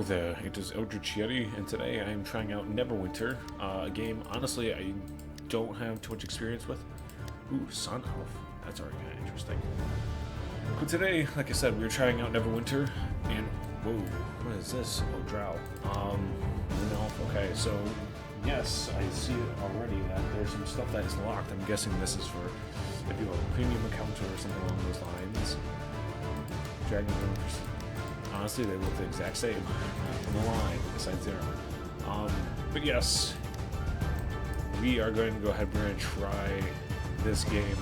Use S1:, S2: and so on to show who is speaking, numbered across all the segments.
S1: Hello there, it is Eldritch Yeti, and today I am trying out Neverwinter, a game, honestly, I don't have too much experience with. Ooh, Sun Elf, that's already kind of interesting. But today, like I said, we were trying out Neverwinter, and, whoa, what is this? Oh, Drow. Moon Elf, okay, so, yes, I see it already that there's some stuff that is locked. I'm guessing this is for if you have a premium account or something along those lines. Dragon Rooms. Honestly, they look the exact same on the line, besides zero. But yes, we are going to go ahead. We're going to try this game.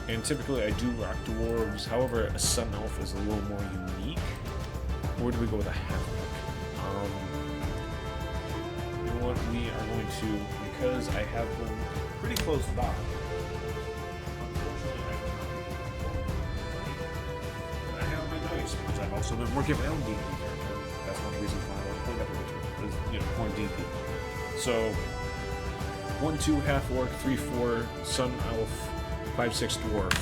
S1: And typically, I do rock dwarves. However, a Sun Elf is a little more unique. Or do we go with a half-orc? You know what? We are going to, because I have them pretty close by. Which I've also been working my own D&D character. That's one of the reasons why I want to play Neverwinter, is, you know, more D&D. So, 1-2 half-orc, 3-4 Sun Elf, 5-6 dwarf.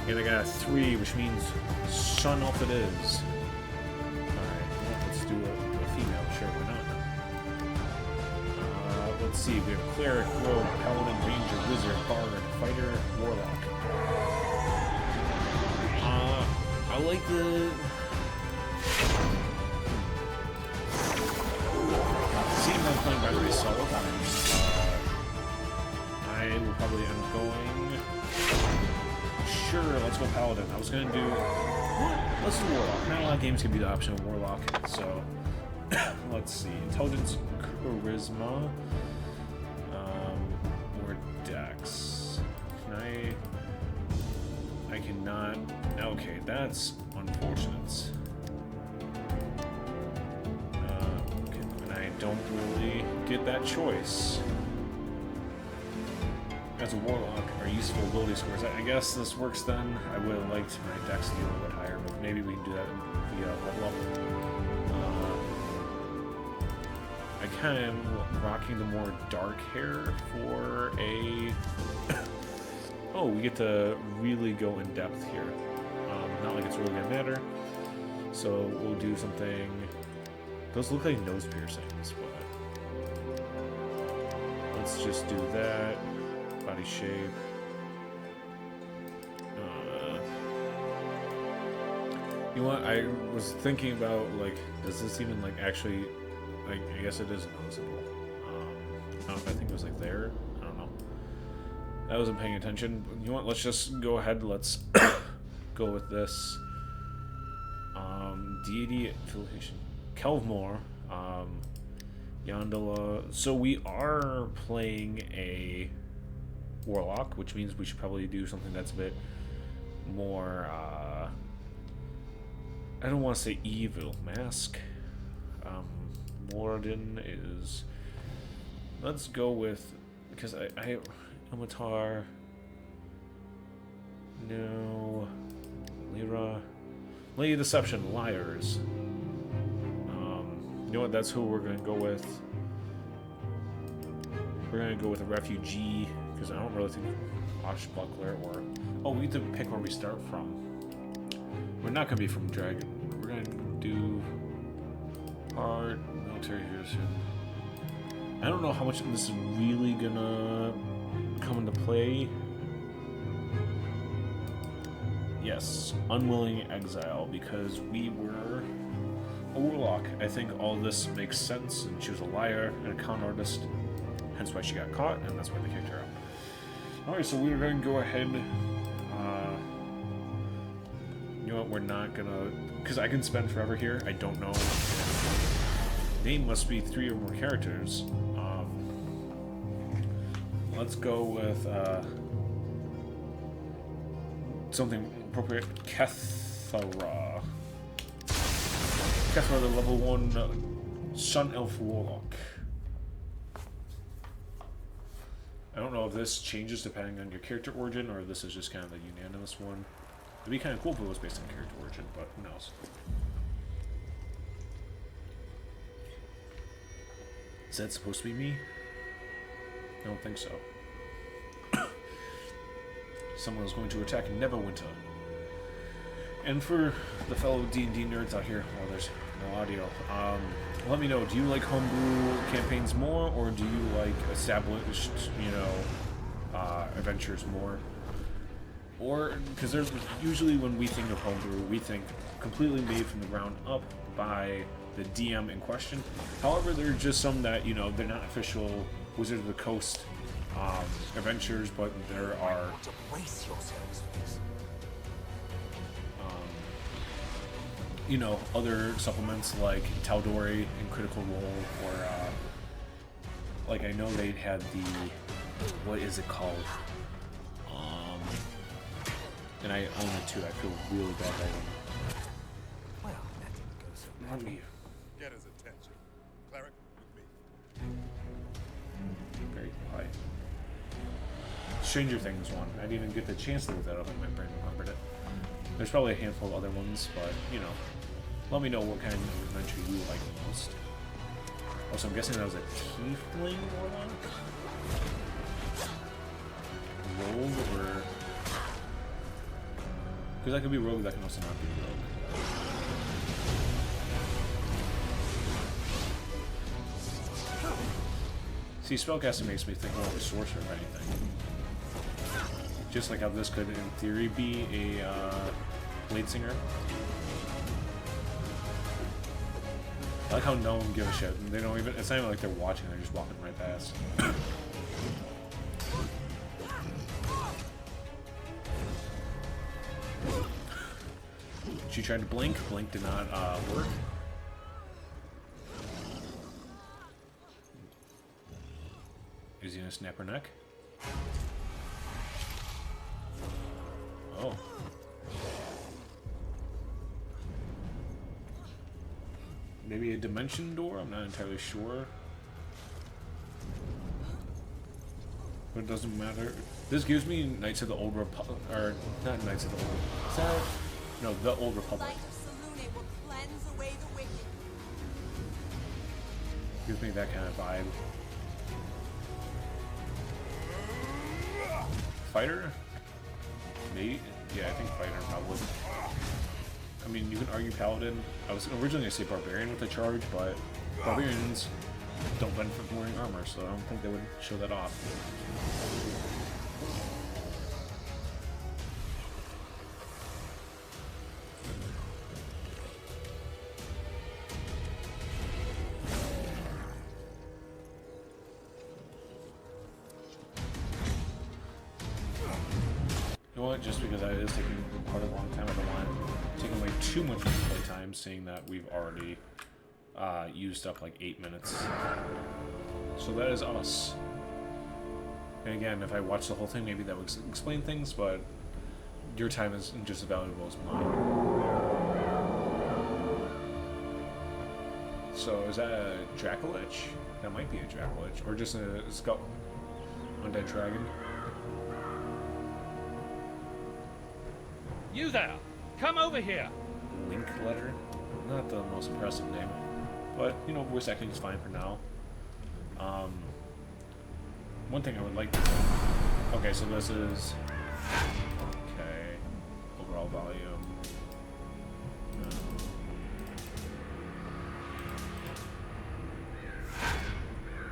S1: And I got a 3, which means Sun Elf it is. Alright, well, let's do a female, sure, why not? Let's see, we have Cleric, Rogue, Paladin, Ranger, Wizard, Bard, Fighter, Warlock. I like the... Seeing them playing by myself, I will probably end up going... Sure, let's go Paladin. I was gonna do... Let's do Warlock. Not a lot of games can be the option of Warlock, so... Let's see. Intelligence, Charisma... or Dex. Can I cannot... Okay, that's unfortunate. Okay, and I don't really get that choice. As a Warlock, our useful ability scores. I guess this works then. I would have liked my Dex to be a little bit higher, but maybe we can do that via level up. I kind of am rocking the more dark hair for a... Oh, we get to really go in depth here. Not like it's really gonna matter. So we'll do something. Those look like nose piercings, but let's just do that. Body shape. You know what? I was thinking about, like, does this even like actually? Like, I guess it is noticeable. I don't know if I think it was like there. I don't know. I wasn't paying attention. You know what? Let's just go ahead. Let's go with this. Deity affiliation. Kelvmore. Yandala. So we are playing a Warlock, which means we should probably do something that's a bit more, I don't want to say evil. Mask. Morden is... Let's go with... Because I Ilmatar... No... Lyra... Lady of Deception, Liars. You know what, that's who we're going to go with. We're going to go with a Refugee, because I don't really think Buckler or... Oh, we have to pick where we start from. We're not going to be from Dragon. We're going to do... Hard, military heroes. I don't know how much of this is really going to come into play. Yes, Unwilling Exile, because we were a Warlock. I think all this makes sense, and she was a liar and a con artist, hence why she got caught, and that's why they kicked her out. Alright, so we're going to go ahead, you know what, we're not going to, because I can spend forever here, I don't know. Name must be 3 or more characters. Let's go with, something appropriate. Kethara. Kethara, the level 1 Sun Elf Warlock. I don't know if this changes depending on your character origin, or if this is just kind of a unanimous one. It'd be kind of cool if it was based on character origin, but who knows. Is that supposed to be me? I don't think so. Someone is going to attack Neverwinter. And for the fellow D&D nerds out here, well, there's No audio. Let me know. Do you like homebrew campaigns more, or do you like established, adventures more? Or because there's usually when we think of homebrew, we think completely made from the ground up by the DM in question. However, there are just some that they're not official Wizard of the Coast adventures, but there are other supplements like Tal'Dorei and Critical Role, or like I know they had the, what is it called? And I own it too. I feel really bad that I don't.
S2: Well, that didn't go so
S1: Not me.
S3: Get his attention. Cleric, with me.
S1: Very quiet. Stranger Things one. I didn't even get the chance to look that up, and my brain remembered it. There's probably a handful of other ones, but let me know what kind of adventure you like the most. Also, I'm guessing that was a tiefling warlock? Rogue, or... Because that could be rogue, that can also not be rogue. See, spellcasting makes me think more of a sorcerer or anything. Just like how this could, in theory, be a lead singer. I like how no one gives a shit. They don't even, it's not even like they're watching, they're just walking right past. She tried to blink, blink did not work. Is he gonna snap her neck? Oh. Maybe a dimension door? I'm not entirely sure. But it doesn't matter. This gives me Knights of the Old Republic, or not Knights of the Old Republic. Is that? No, the Old Republic. Gives me that kind of vibe. Fighter? Mate? Yeah, I think fighter probably. I mean, you can argue paladin. I was originally going to say barbarian with the charge, but barbarians don't benefit from wearing armor, so I don't think they would show that off. You know what? Just because it is taking quite a long time, I don't want to take away too much play time, seeing that we've already used up like 8 minutes. So that is us. And again, if I watch the whole thing, maybe that would explain things, but your time is just as valuable as mine. So is that a Dracolich? That might be a Dracolich, or just a skull undead dragon.
S4: You there! Come over here!
S1: Linkletter? Not the most impressive name. But, voice acting is fine for now. One thing I would like to... Okay, so this is... Okay. Overall volume.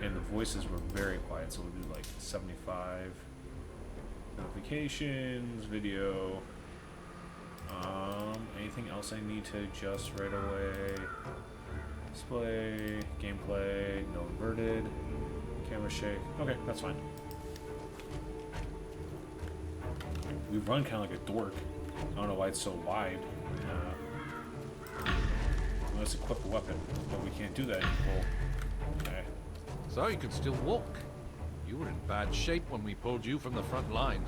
S1: And the voices were very quiet, so we'll do like 75. Notifications, video... anything else I need to adjust right away? Display, gameplay, no inverted, camera shake. Okay, that's fine. We run kind of like a dork. I don't know why it's so wide. Let's equip a weapon, but we can't do that. Well, okay.
S4: So you can still walk. You were in bad shape when we pulled you from the front line.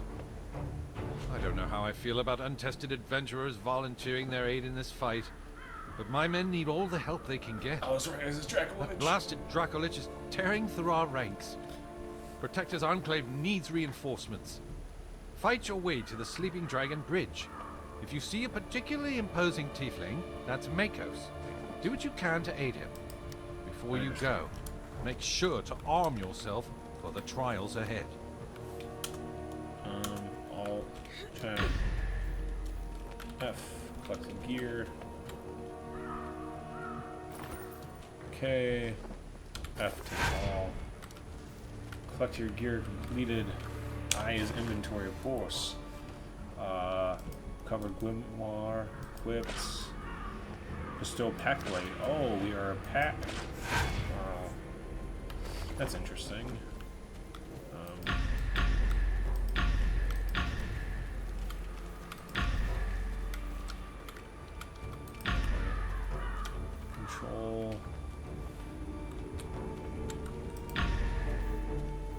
S4: I don't know how I feel about untested adventurers volunteering their aid in this fight, but my men need all the help they can get.
S1: Oh, that's right, this is Dracolich.
S4: That blasted Dracolich is tearing through our ranks. Protector's Enclave needs reinforcements. Fight your way to the Sleeping Dragon Bridge. If you see a particularly imposing tiefling, that's Makos. Do what you can to aid him. Before you go, make sure to arm yourself for the trials ahead.
S1: Alt, tab, F, collecting gear. Okay. F to call. Collect your gear completed. I is inventory, of course. Cover grimoire, equipped. Bestow pack light. Oh, we are a pack. Wow. That's interesting. Control.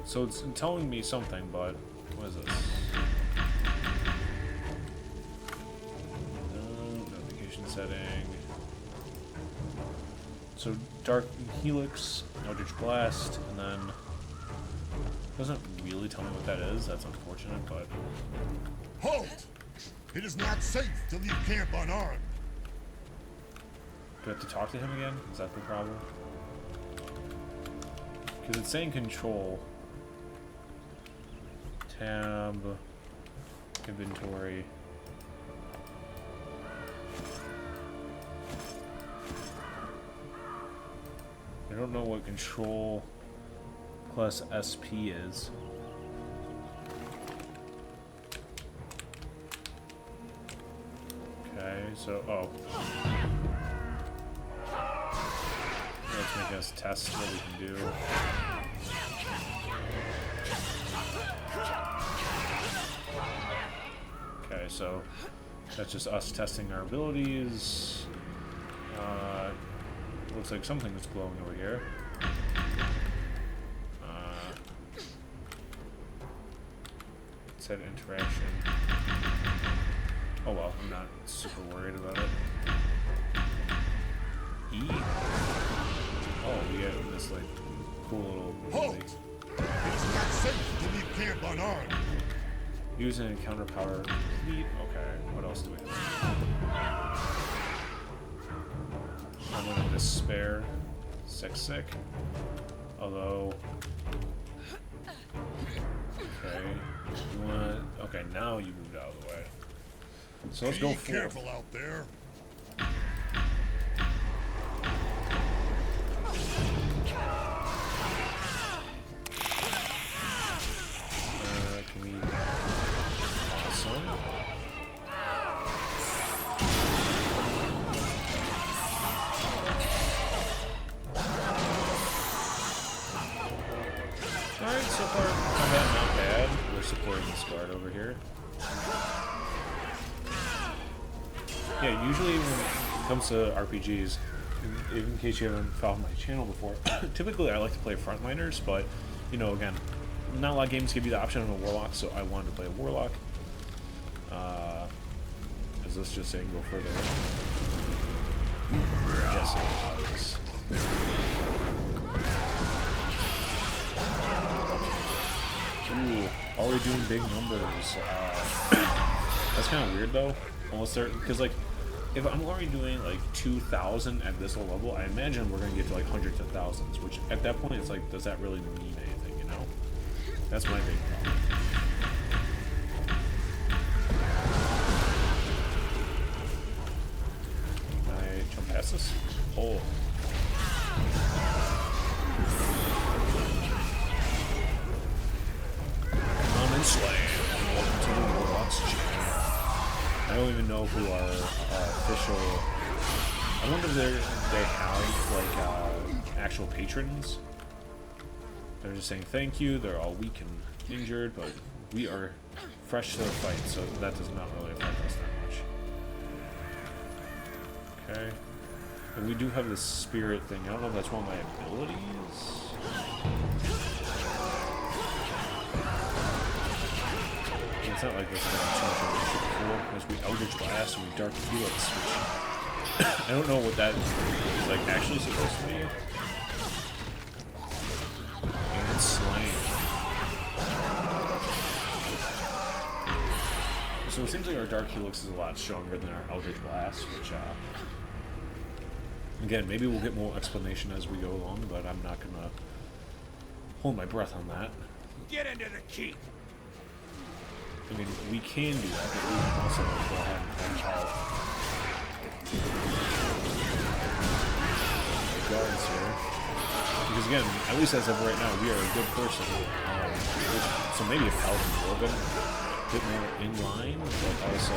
S1: So it's telling me something, but what is this? Notification setting. So Dark Helix, Eldritch Blast, and then doesn't really tell me what that is. That's unfortunate, but
S3: Halt! It is not safe to leave camp unarmed.
S1: do I have to talk to him again? Is that the problem? Because it's saying control. Tab. Inventory. I don't know what control plus SP is. Okay, so, oh. Let's make us test what we can do. Okay, so that's just us testing our abilities. Looks like something is glowing over here. It said interaction. Oh well, I'm not super worried about it. E? Oh, we get this like cool little
S3: Halt!
S1: ability.
S3: It is not safe to leave camp unarmed.
S1: Use an encounter power complete. Okay, what else do we have? I'm gonna despair. Sick. Although, okay, you want? Okay, now you moved out of the way. So let's go
S3: Be
S1: for.
S3: careful out there.
S1: Can we? Awesome. Alright, so far, combat not bad. We're supporting this guard over here. Yeah, usually when it comes to RPGs, in case you haven't followed my channel before, typically I like to play frontliners, but, you know, again, not a lot of games give you the option of a warlock, so I wanted to play a warlock. Is this just saying go further? Yes, it does. Ooh, already doing big numbers. That's kind of weird though. Almost certain, because like, if I'm already doing like 2,000 at this level, I imagine we're gonna get to like hundreds of thousands. Which at that point, it's like, does that really mean anything? You know? That's my big problem. Can I jump past this? Oh. Welcome to the Warlocks channel. I don't even know who our official. I wonder if they have like actual patrons. They're just saying thank you. They're all weak and injured, but we are fresh to the fight, so that does not really affect us that much. Okay, and we do have this spirit thing. I don't know if that's one of my abilities. It's not like this too much before, because we Eldritch Blast and we Dark Helix, which I don't know what that is like actually supposed to be. And Slain. So it seems like our Dark Helix is a lot stronger than our Eldritch Blast, which, again, maybe we'll get more explanation as we go along, but I'm not gonna hold my breath on that.
S2: Get into the keep.
S1: I mean, we can do that, but we can also go ahead and punch out. guards here. Because again, at least as of right now, we are a good person. So maybe a paladin a little bit more in line, but also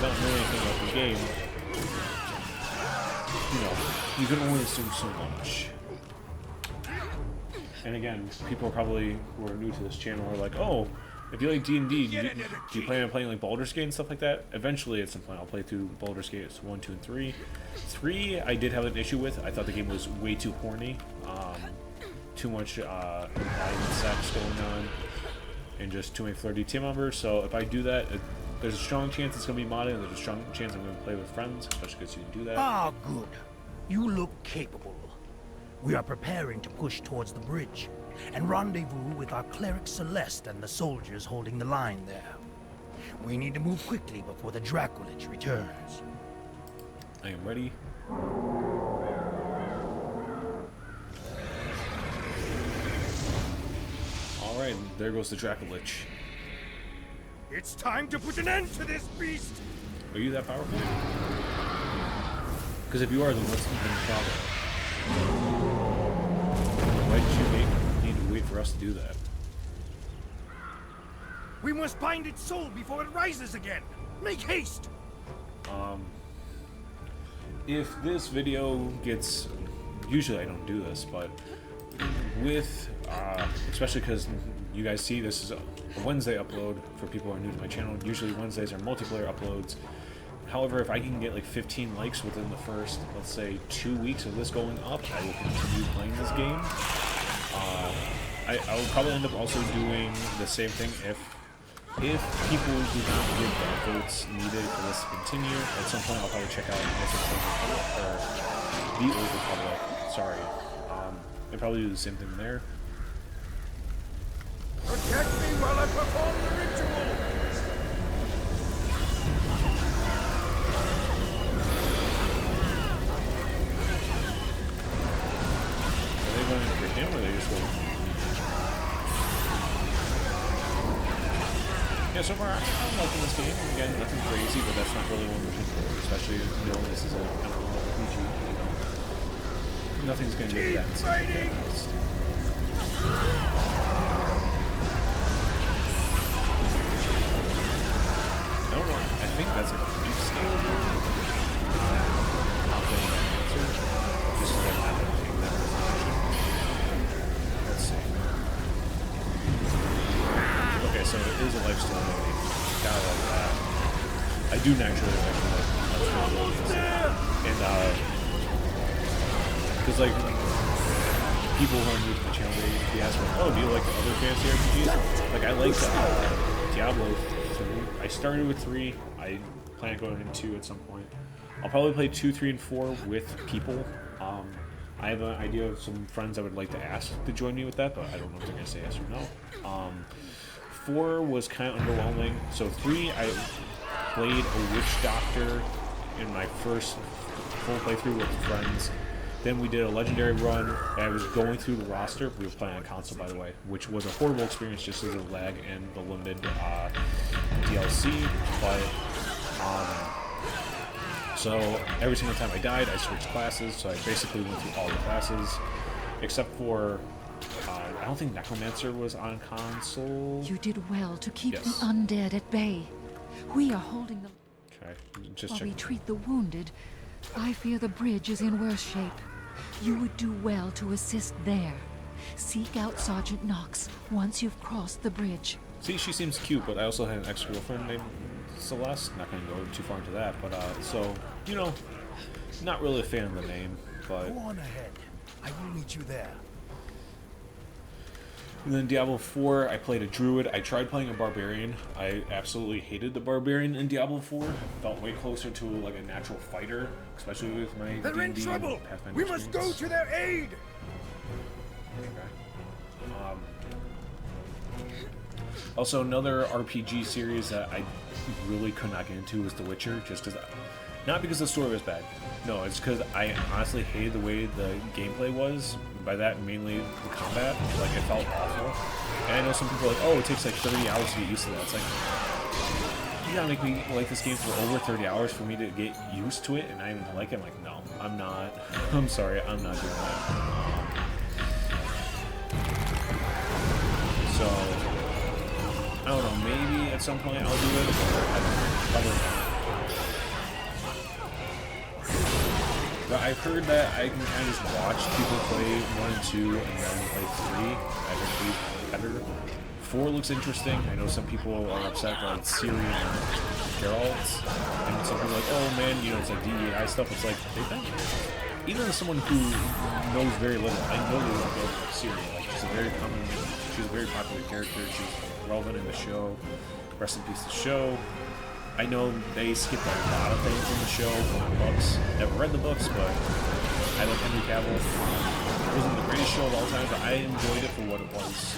S1: not really anything about the game. You know, you can only assume so much. And again, people probably who are new to this channel are like, oh, if you like D&D, do you plan on playing like Baldur's Gate and stuff like that? Eventually, at some point, I'll play through Baldur's Gate 1, 2, and 3. 3, I did have an issue with. I thought the game was way too horny. Too much violent sex going on. And just too many flirty team members. So if I do that, there's a strong chance it's going to be modded, and there's a strong chance I'm going to play with friends, especially because you can do that.
S2: Ah, good. You look capable. We are preparing to push towards the bridge and rendezvous with our cleric Celeste and the soldiers holding the line there. We need to move quickly before the Dracolich returns.
S1: I am ready. Alright, there goes the Dracolich.
S2: It's time to put an end to this beast!
S1: Are you that powerful? Because if you are, then what's the problem? Why did you need to wait for us to do that?
S2: We must bind its soul before it rises again! Make haste!
S1: If this video gets... Usually I don't do this, but with... especially because you guys see this is a Wednesday upload for people who are new to my channel. Usually Wednesdays are multiplayer uploads. However, if I can get like 15 likes within the first, let's say, 2 weeks of this going up, I will continue playing this game. I will probably end up also doing the same thing if people do not give the votes needed for this to continue. At some point, I'll probably check out the Old Republic. Sorry, and probably do the same thing there.
S2: Protect me while I perform the ritual!
S1: Are they going for him, or are they just going? Yeah, so far I'm liking this game. Again, nothing crazy, but that's not really what we're looking for. Especially, you know, this is a kind of RPG. You know, nothing's going to be that insane. I don't know. I think that's a beef scale. Just so that I'm not taking that resolution. Let's see. Okay, so it is a lifestyle mode. Gotta love that. I do naturally like lifestyle modes. And, because, like, people who are new to the channel, they ask me, oh, do you like the other fantasy RPGs? Like, I like Diablo 3. I started with 3. I plan on going into 2 at some point. I'll probably play 2, 3, and 4 with people. I have an idea of some friends I would like to ask to join me with that, but I don't know if they're going to say yes or no. 4 was kind of underwhelming. So 3, I played a witch doctor in my first full playthrough with friends. Then we did a legendary run. I was going through the roster. We were playing on console, by the way, which was a horrible experience just as a lag and the limited DLC. But so every single time I died, I switched classes. So I basically went through all the classes, except for I don't think Necromancer was on console.
S5: You did well to keep
S1: Yes.
S5: the undead at bay. We are holding them
S1: Okay, just
S5: while we
S1: check.
S5: treat the wounded. I fear the bridge is in worse shape. You would do well to assist there. Seek out Sergeant Knox once you've crossed the bridge.
S1: See, she seems cute, but I also had an ex-girlfriend named Celeste. Not going to go too far into that, but so you know, not really a fan of the name, but.
S2: Go on ahead. I will meet you there.
S1: And then Diablo 4, I played a druid. I tried playing a barbarian. I absolutely hated the barbarian in Diablo 4. Felt way closer to like a natural fighter, especially with my
S2: They're in
S1: D&D
S2: trouble!
S1: Pathfinder
S2: We must go
S1: experience.
S2: to their aid!
S1: Okay. Also, another RPG series that I really could not get into was The Witcher, just because, not because the story was bad. No, it's because I honestly hated the way the gameplay was. By that, mainly the combat. Like, it felt awful. And I know some people are like, oh, it takes like 30 hours to get used to that. It's like, gotta make me like this game for over 30 hours for me to get used to it and I even like it. I'm like, no, I'm not. I'm sorry, I'm not doing that. So, I don't know, maybe at some point I'll do it, or probably not. But I've heard that I can kind of just watch people play 1 and 2 and then play 3. I think 3 better. 4 looks interesting. I know some people are upset that it's Syrian and Geralt. And some people are like, oh man, you know, it's like DEI stuff. It's like, even as someone who knows very little, I know they don't go for Syria. Like, she's a very popular character. She's relevant in the show. Rest in peace, the show. I know they skipped a lot of things in the show from the books. Never read the books, but I like Henry Cavill. It wasn't the greatest show of all time, but I enjoyed it for what it was.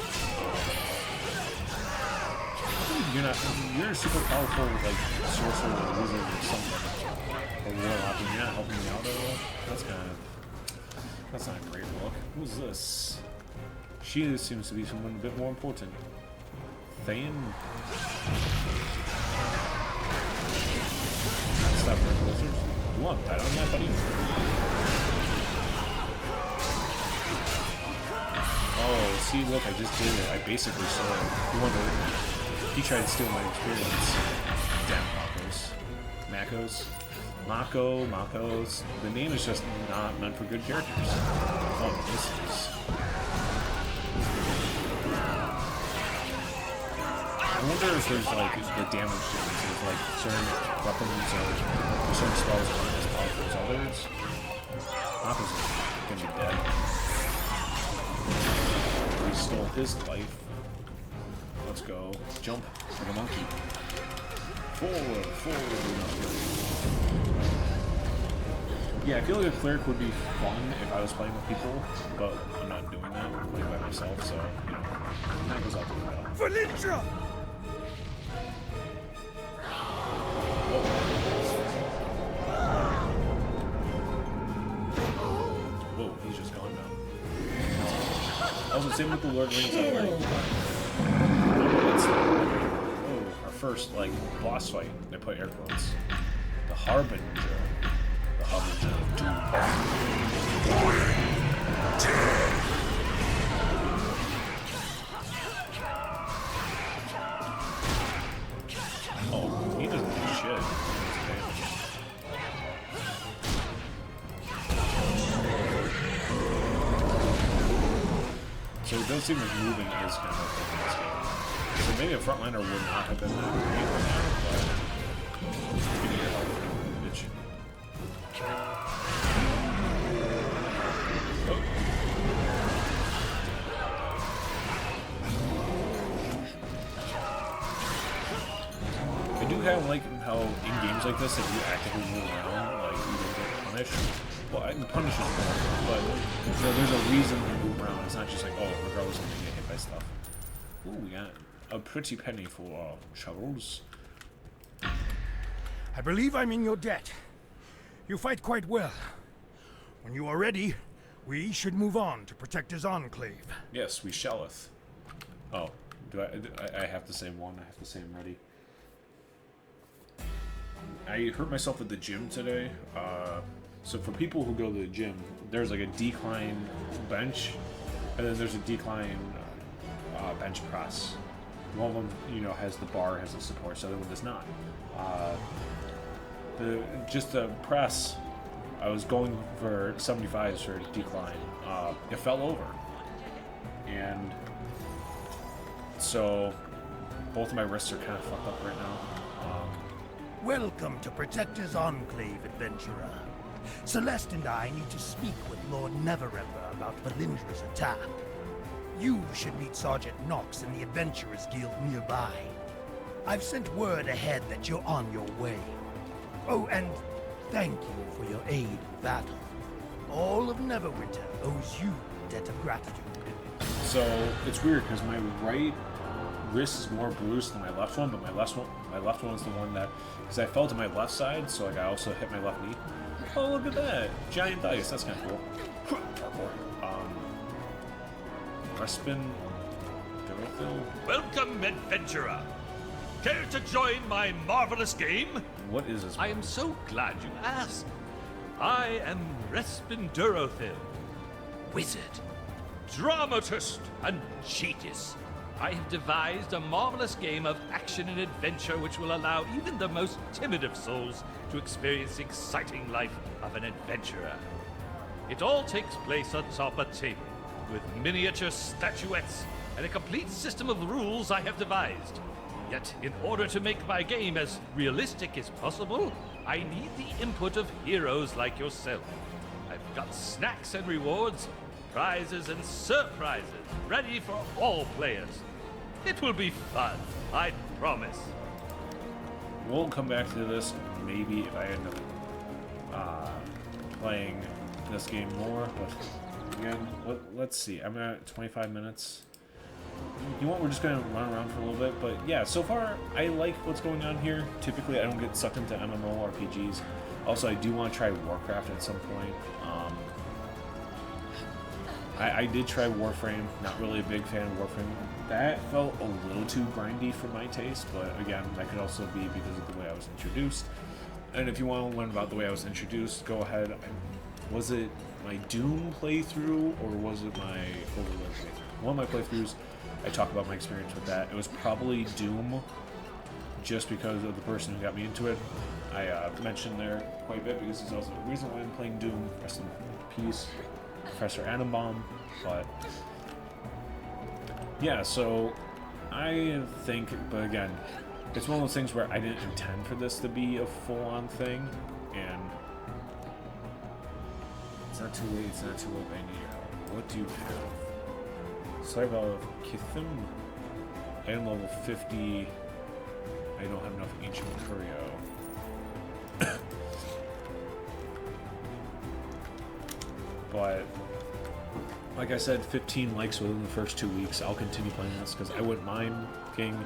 S1: You're a super powerful, like, sorcerer or wizard or something. Or warlock, and you're not helping me out at all. That's not a great look. Who's this? She seems to be someone a bit more important. Thane? Stop for wizards. You want that on that, buddy? Oh, see, look, I just did it. I basically saw it. He tried to steal my experience. Damn Makos. Makos. The name is just not meant for good characters. Oh, this is... I wonder if there's like the damage differences, like certain weapons or certain spells aren't as powerful as others. Makos is gonna be dead. He stole his life. Let's go. Jump like a monkey. Forward. Yeah, I feel like a cleric would be fun if I was playing with people, but I'm not doing that. I'm playing by myself, so, you know, that goes out the window.
S2: Valintra!
S1: Whoa, he's just gone now. Also, same with the Lord Rings. Our first, like, boss fight. They put air quotes. The Harbinger. The Harbinger of Doom. Oh, he doesn't do shit. So it does seem like moving is kind of a thing in this game. So maybe a frontliner would not have been that great right now, but give me your help, bitch. Oh. I do kind of like how in games like this, if you actively move around, like you don't get punished. Well, I can punish you more, but there's a reason to move around. It's not just like, oh, regardless of you get hit by stuff. Ooh, we got a pretty penny for Charles.
S2: I believe I'm in your debt. You fight quite well. When you are ready, we should move on to protect his Enclave.
S1: Yes, we shalleth. Oh, do I have the same one? I have the same ready. I hurt myself at the gym today. So for people who go to the gym, there's like a decline bench, and then there's a decline bench press. One of them, you know, has the bar, has the support, so the other one does not. The press, I was going for 75s for decline. It fell over, and so both of my wrists are kind of fucked up right now.
S2: Welcome to Protector's Enclave, adventurer. Celeste and I need to speak with Lord Neverwinter about Valindra's attack. You should meet Sergeant Knox in the Adventurers Guild nearby. I've sent word ahead that you're on your way. Oh, and thank you for your aid in battle. All of Neverwinter owes you a debt of gratitude.
S1: So it's weird because my right wrist is more bruised than my left one, but my left one is the one that, because I fell to my left side, so like I also hit my left knee. Oh, look at that! Giant dice, that's kind of cool. Crespin, Dorothil.
S6: Welcome, adventurer. Care to join my marvelous game?
S1: What is this?
S6: I am so glad you asked. I am Respindurothil, wizard, dramatist, and cheatist. I have devised a marvelous game of action and adventure which will allow even the most timid of souls to experience the exciting life of an adventurer. It all takes place atop a table, with miniature statuettes and a complete system of rules I have devised. Yet, in order to make my game as realistic as possible, I need the input of heroes like yourself. I've got snacks and rewards, prizes and surprises ready for all players. It will be fun, I promise.
S1: We'll come back to this maybe if I end up playing this game more. But again, let's see. I'm at 25 minutes. You know what? We're just gonna run around for a little bit. But yeah, so far I like what's going on here. Typically, I don't get sucked into MMORPGs. Also, I do want to try Warcraft at some point. I did try Warframe. Not really a big fan of Warframe. That felt a little too grindy for my taste, but again, that could also be because of the way I was introduced. And if you want to learn about the way I was introduced, go ahead. Was it my Doom playthrough, or was it my Overlord playthrough? One of my playthroughs, I talk about my experience with that. It was probably Doom, just because of the person who got me into it. I mentioned there quite a bit, because there's also a reason why I'm playing Doom. Rest in peace, Professor Annenbaum. But yeah, so I think, but again, it's one of those things where I didn't intend for this to be a full-on thing, and it's not too late, it's not too late, I need your help. What do you have? Slave of Kithim. I am level 50. I don't have enough Ancient Curio. But like I said, 15 likes within the first 2 weeks. I'll continue playing this because I wouldn't mind getting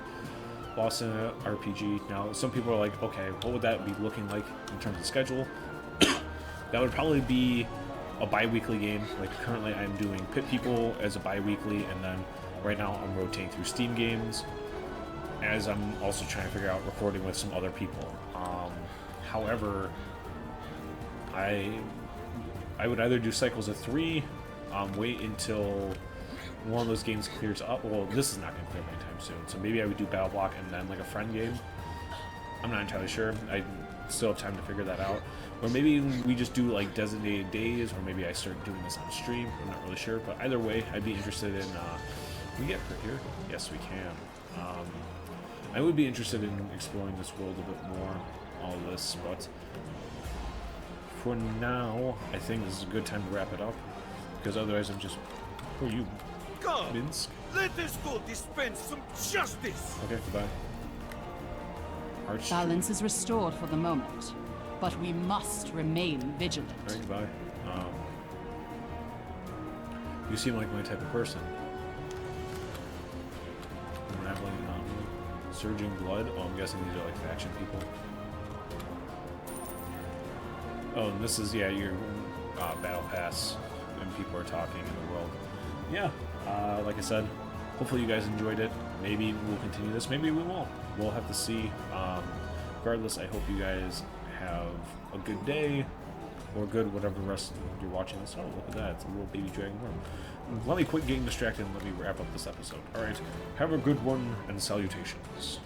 S1: lost in an RPG. Now, some people are like, okay, what would that be looking like in terms of schedule? That would probably be a bi-weekly game. Like currently I'm doing Pit People as a bi-weekly, and then right now I'm rotating through Steam games, as I'm also trying to figure out recording with some other people. However, I would either do cycles of 3, wait until one of those games clears up. Well, this is not going to clear anytime soon, so maybe I would do Battle Block and then like a friend game. I'm not entirely sure. I still have time to figure that out. Or maybe we just do like designated days, or maybe I start doing this on stream. I'm not really sure, but either way, I'd be interested in. Can we get her here? Yes, we can. I would be interested in exploring this world a bit more, all of this, but for now, I think this is a good time to wrap it up, because otherwise I'm just. Who are you?
S7: Come,
S1: Minsk?
S7: let us go dispense some justice.
S1: Okay, goodbye. Arch.
S8: Balance is restored for the moment, but we must remain vigilant.
S1: Alright, goodbye. You seem like my type of person. Unraveling anomaly. Surging blood. Oh, I'm guessing these are like faction people. Oh, and this is, yeah, your battle pass, and people are talking in the world. Yeah, like I said, hopefully you guys enjoyed it. Maybe we'll continue this, maybe we won't. We'll have to see. Regardless, I hope you guys have a good day, or good whatever rest you're watching this. Oh, look at that, it's a little baby dragon worm. Let me quit getting distracted and let me wrap up this episode. Alright, have a good one, and salutations.